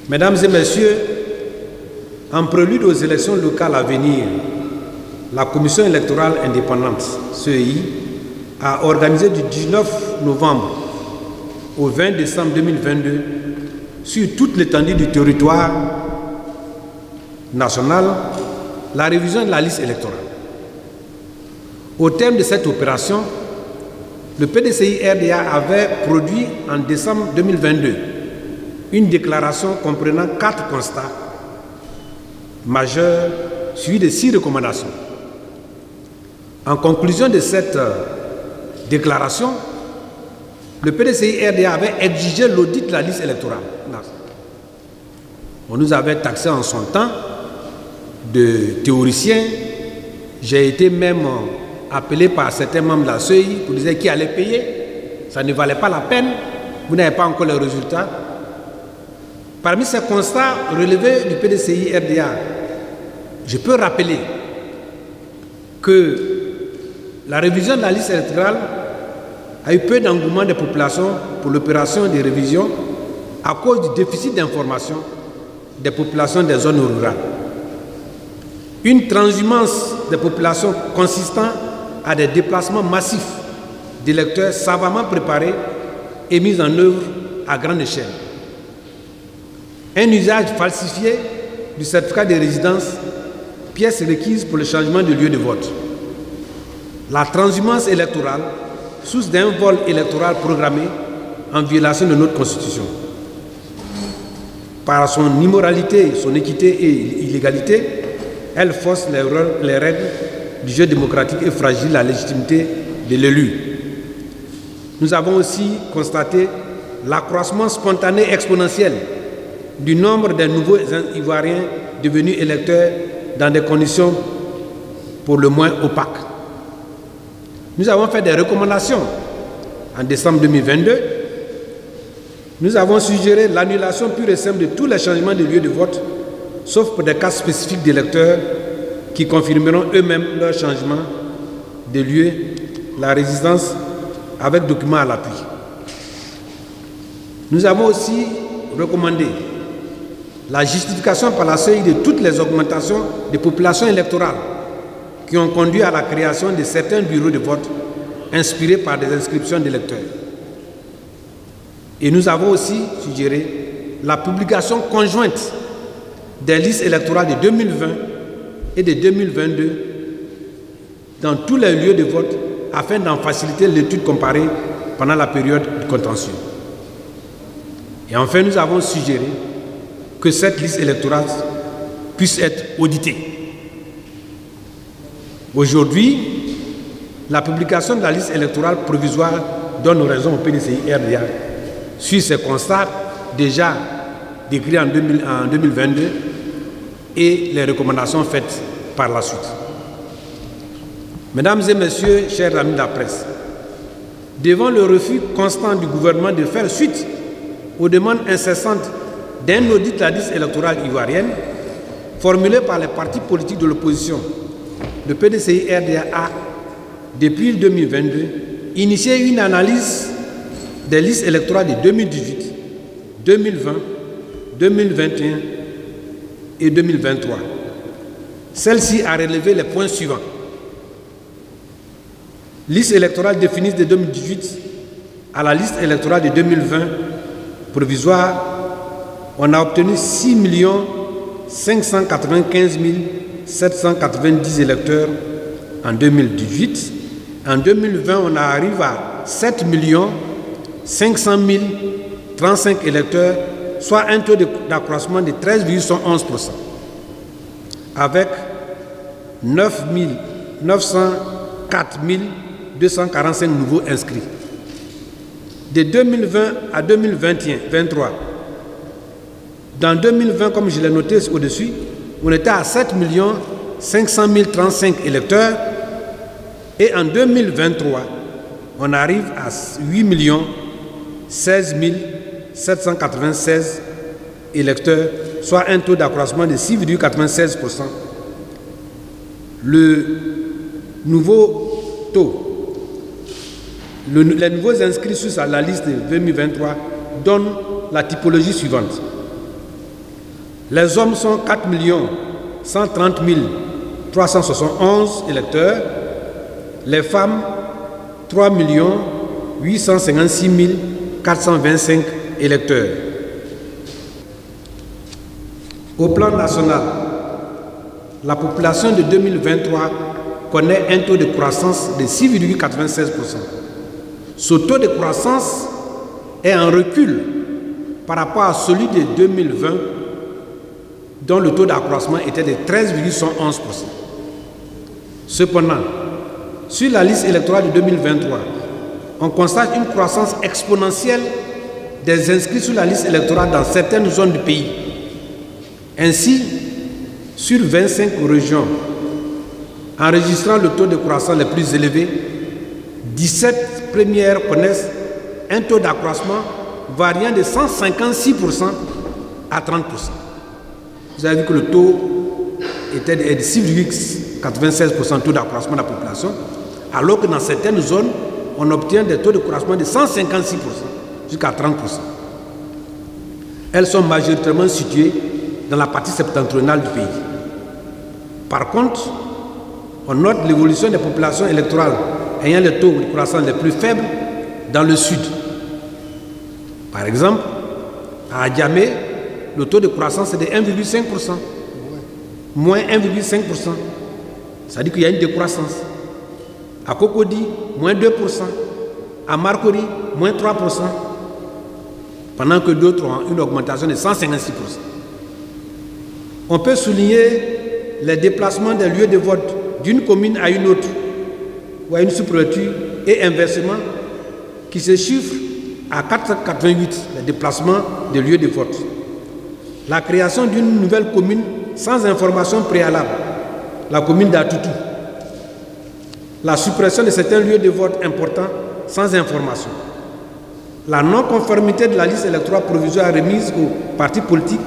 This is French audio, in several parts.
Mesdames et messieurs, en prélude aux élections locales à venir, la Commission électorale indépendante, CEI, a organisé du 19 novembre au 20 décembre 2022, sur toute l'étendue du territoire national, la révision de la liste électorale. Au terme de cette opération, le PDCI-RDA avait produit en décembre 2022 une déclaration comprenant 4 constats majeurs suivis de 6 recommandations. En conclusion de cette déclaration, le PDCI-RDA avait exigé l'audit de la liste électorale. On nous avait taxé en son temps de théoriciens. J'ai été même appelé par certains membres de la CEI pour dire qui allait payer. Ça ne valait pas la peine. Vous n'avez pas encore les résultats. Parmi ces constats relevés du PDCI-RDA, je peux rappeler que la révision de la liste électorale a eu peu d'engouement des populations pour l'opération de révision à cause du déficit d'information des populations des zones rurales. Une transhumance des populations consistant à des déplacements massifs d'électeurs savamment préparés et mis en œuvre à grande échelle. Un usage falsifié du certificat de résidence, pièce requise pour le changement de lieu de vote. La transhumance électorale, source d'un vol électoral programmé en violation de notre Constitution. Par son immoralité, son équité et illégalité, elle force les règles du jeu démocratique et fragilise la légitimité de l'élu. Nous avons aussi constaté l'accroissement spontané et exponentiel du nombre de nouveaux Ivoiriens devenus électeurs dans des conditions pour le moins opaques. Nous avons fait des recommandations en décembre 2022. Nous avons suggéré l'annulation pure et simple de tous les changements de lieu de vote, sauf pour des cas spécifiques d'électeurs qui confirmeront eux-mêmes leur changement de lieu, la résidence avec document à l'appui. Nous avons aussi recommandé la justification par la CEI de toutes les augmentations des populations électorales qui ont conduit à la création de certains bureaux de vote inspirés par des inscriptions d'électeurs. Et nous avons aussi suggéré la publication conjointe des listes électorales de 2020 et de 2022 dans tous les lieux de vote afin d'en faciliter l'étude comparée pendant la période du contentieux. Et enfin, nous avons suggéré que cette liste électorale puisse être auditée. Aujourd'hui, la publication de la liste électorale provisoire donne raison au PDCI-RDA sur ces constats déjà décrits en 2022 et les recommandations faites par la suite. Mesdames et messieurs, chers amis de la presse, devant le refus constant du gouvernement de faire suite aux demandes incessantes d'un audit de la liste électorale ivoirienne formulée par les partis politiques de l'opposition, le PDCI-RDA a, depuis 2022, initié une analyse des listes électorales de 2018, 2020, 2021 et 2023. Celle-ci a relevé les points suivants. Liste électorale définie de 2018 à la liste électorale de 2020 provisoire, on a obtenu 6 595 790 électeurs en 2018. En 2020, on arrive à 7 500 035 électeurs, soit un taux d'accroissement de 13,11%, avec 904 245 nouveaux inscrits. De 2020 à 2023, dans 2020, comme je l'ai noté au-dessus, on était à 7 500 035 électeurs et en 2023, on arrive à 8 16 796 électeurs, soit un taux d'accroissement de 6,96%. Le nouveau taux, les nouveaux inscrits sur la liste de 2023 donnent la typologie suivante. Les hommes sont 4 130 371 électeurs. Les femmes, 3 856 425 électeurs. Au plan national, la population de 2023 connaît un taux de croissance de 6,96%. Ce taux de croissance est en recul par rapport à celui de 2020, dont le taux d'accroissement était de 13,11%. Cependant, sur la liste électorale de 2023, on constate une croissance exponentielle des inscrits sur la liste électorale dans certaines zones du pays. Ainsi, sur 25 régions enregistrant le taux de croissance le plus élevé, 17 premières connaissent un taux d'accroissement variant de 156% à 30%. Vous avez vu que le taux était de 6,96% taux d'accroissement de la population, alors que dans certaines zones, on obtient des taux de croissance de 156% jusqu'à 30%. Elles sont majoritairement situées dans la partie septentrionale du pays. Par contre, on note l'évolution des populations électorales ayant le taux de croissance les plus faibles dans le sud. Par exemple, à Adjamé, le taux de croissance est de 1,5%, moins 1,5%. Ça dit qu'il y a une décroissance. À Cocody, moins 2%. À Marcory, moins 3%. Pendant que d'autres ont une augmentation de 156%. On peut souligner les déplacements des lieux de vote d'une commune à une autre ou à une sous-préfecture et inversement qui se chiffrent à 4,88 les déplacements des lieux de vote. La création d'une nouvelle commune sans information préalable, la commune d'Atoutou. La suppression de certains lieux de vote importants sans information. La non-conformité de la liste électorale provisoire remise aux partis politiques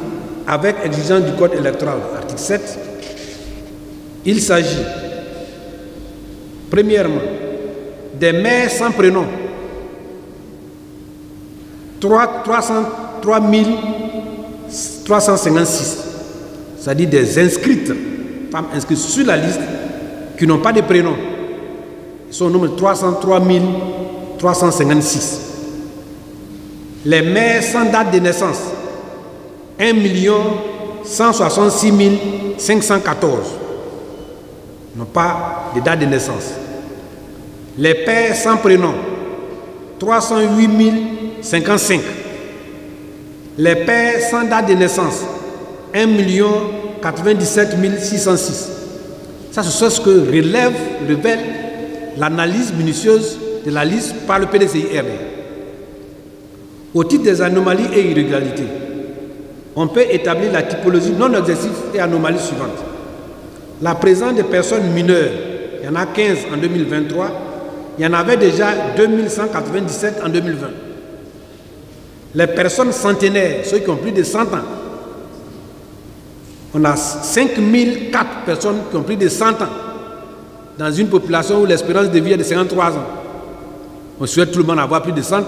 avec exigence du code électoral, article 7. Il s'agit, premièrement, des maires sans prénom, 303 356, c'est-à-dire des inscrites, femmes inscrites sur la liste, qui n'ont pas de prénom. Ils sont au nombre de 303 356. Les maires sans date de naissance, 1 166 514. N'ont pas de date de naissance. Les pères sans prénom, 308 055. Les pères sans date de naissance, 1 97 606. Ça, c'est ce que révèle l'analyse minutieuse de la liste par le PDCI-RD. Au titre des anomalies et irrégularités, on peut établir la typologie non exhaustive et anomalies suivantes. La présence de personnes mineures, il y en a 15 en 2023, il y en avait déjà 2197 en 2020. Les personnes centenaires, ceux qui ont plus de 100 ans, on a 5004 personnes qui ont plus de 100 ans dans une population où l'espérance de vie est de 53 ans. On souhaite tout le monde avoir plus de 100 ans,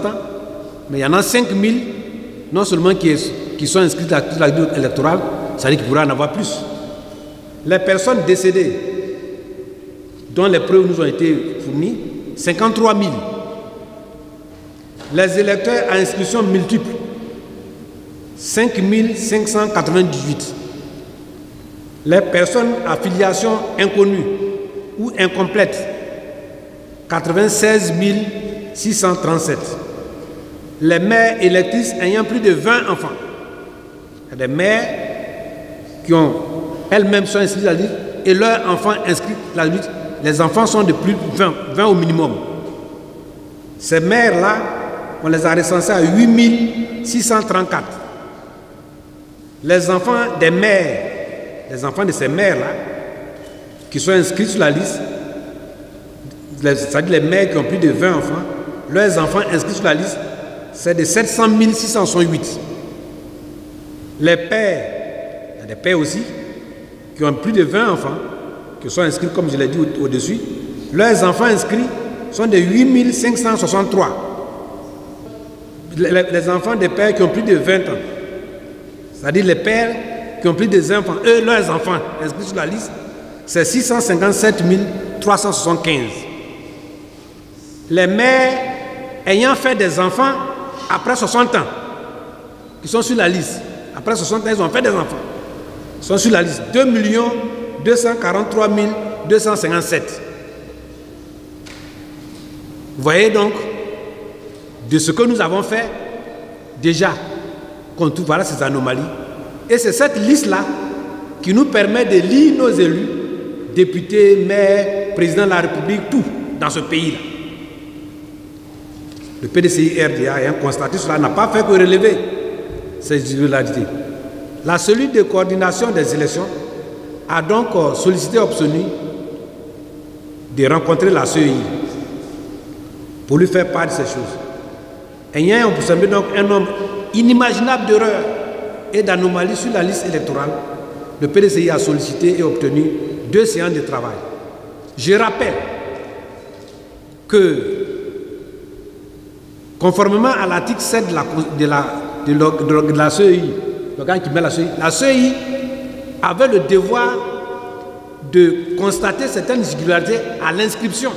mais il y en a 5000 non seulement qui sont inscrites à la liste électorale, ça veut dire qu'il pourrait en avoir plus. Les personnes décédées, dont les preuves nous ont été fournies, 53 000. Les électeurs à inscription multiple, 5 598. Les personnes à filiation inconnue ou incomplète, 96 637. Les mères électrices ayant plus de 20 enfants. Il y a des mères qui ont elles-mêmes sont inscrites à la liste et leurs enfants inscrits à la liste, les enfants sont de plus de 20 au minimum. Ces mères-là, on les a recensés à 8 634. Les enfants des mères, les enfants de ces mères-là, qui sont inscrits sur la liste, c'est-à-dire les mères qui ont plus de 20 enfants, leurs enfants inscrits sur la liste, c'est de 700 668. Les pères, il y a des pères aussi, qui ont plus de 20 enfants, qui sont inscrits, comme je l'ai dit au-dessus, leurs enfants inscrits sont de 8 563. Les enfants des pères qui ont plus de 20 ans, c'est-à-dire les pères qui ont pris des enfants, eux, leurs enfants inscrits sur la liste, c'est 657 375. Les mères ayant fait des enfants après 60 ans, qui sont sur la liste, après 60 ans, ils ont fait des enfants, ils sont sur la liste, 2 243 257. Vous voyez donc, de ce que nous avons fait, déjà, qu'on trouve, voilà ces anomalies. Et c'est cette liste-là qui nous permet de lire nos élus, députés, maires, présidents de la République, tout dans ce pays-là. Le PDCI-RDA, ayant constaté cela, n'a pas fait que relever ces irrégularités. La cellule de coordination des élections a donc sollicité et obtenu de rencontrer la CEI pour lui faire part de ces choses. Ayant observé donc un nombre inimaginable d'erreurs et d'anomalies sur la liste électorale, le PDCI a sollicité et obtenu 2 séances de travail. Je rappelle que, conformément à l'article 7 de la CEI, l'organe qui met la CEI avait le devoir de constater certaines irrégularités à l'inscription.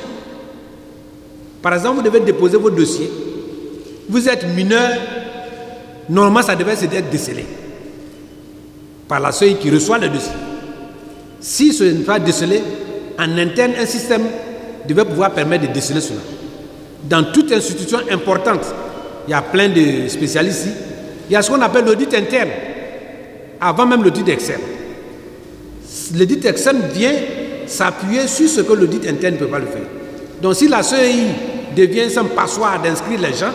Par exemple, vous devez déposer vos dossiers. Vous êtes mineur, normalement ça devait être décelé par la CEI qui reçoit le dossier. Si ce n'est pas décelé, en interne, un système devait pouvoir permettre de déceler cela. Dans toute institution importante, il y a plein de spécialistes ici, il y a ce qu'on appelle l'audit interne, avant même l'audit externe. L'audit externe vient s'appuyer sur ce que l'audit interne ne peut pas le faire. Donc si la CEI devient un passoire d'inscrire les gens,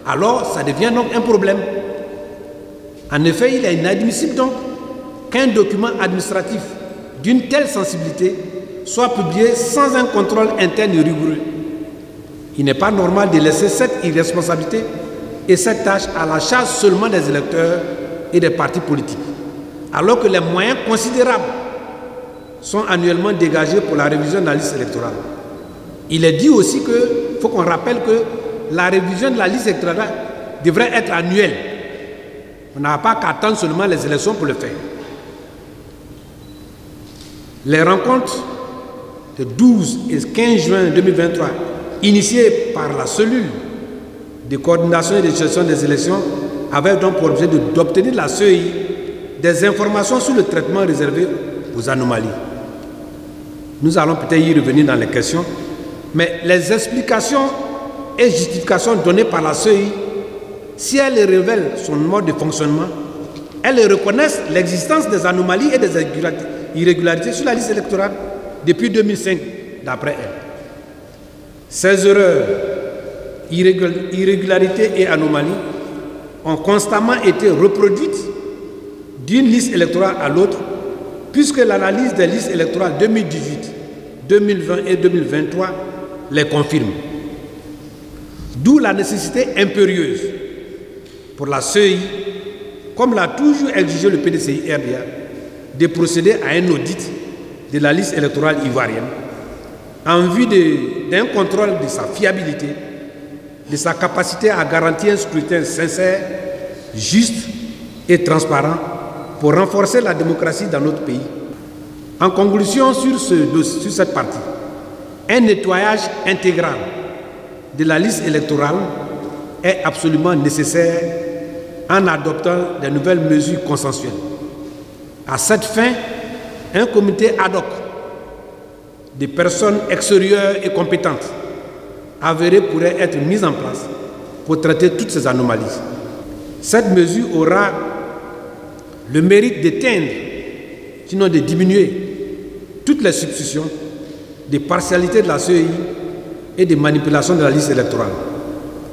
alors ça devient donc un problème. En effet, il est inadmissible donc qu'un document administratif d'une telle sensibilité soit publié sans un contrôle interne et rigoureux. Il n'est pas normal de laisser cette irresponsabilité et cette tâche à la charge seulement des électeurs et des partis politiques, alors que les moyens considérables sont annuellement dégagés pour la révision de la liste électorale. Il est dit aussi qu'il faut qu'on rappelle que la révision de la liste électorale devrait être annuelle. On n'a pas qu'à attendre seulement les élections pour le faire. Les rencontres de 12 et 15 juin 2023, initiées par la cellule de coordination et de gestion des élections, avaient donc pour objet d'obtenir de la CEI des informations sur le traitement réservé aux anomalies. Nous allons peut-être y revenir dans les questions, mais les explications et justifications données par la CEI, si elles révèlent son mode de fonctionnement, elles reconnaissent l'existence des anomalies et des irrégularités sur la liste électorale depuis 2005, d'après elles. Ces erreurs, irrégularités et anomalies ont constamment été reproduites d'une liste électorale à l'autre, puisque l'analyse des listes électorales 2018, 2020 et 2023 les confirme. D'où la nécessité impérieuse pour la CEI, comme l'a toujours exigé le PDCI-RDA, de procéder à un audit de la liste électorale ivoirienne en vue d'un contrôle de sa fiabilité, de sa capacité à garantir un scrutin sincère, juste et transparent pour renforcer la démocratie dans notre pays. En conclusion sur cette partie, un nettoyage intégral de la liste électorale est absolument nécessaire en adoptant de nouvelles mesures consensuelles. À cette fin, un comité ad hoc de personnes extérieures et compétentes avérées pourrait être mis en place pour traiter toutes ces anomalies. Cette mesure aura le mérite d'éteindre, sinon de diminuer, toutes les substitutions de partialité de la CEI et de manipulation de la liste électorale.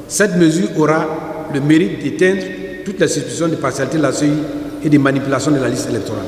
Cette mesure aura le mérite d'éteindre toutes les substitutions de partialité de la CEI et de manipulation de la liste électorale.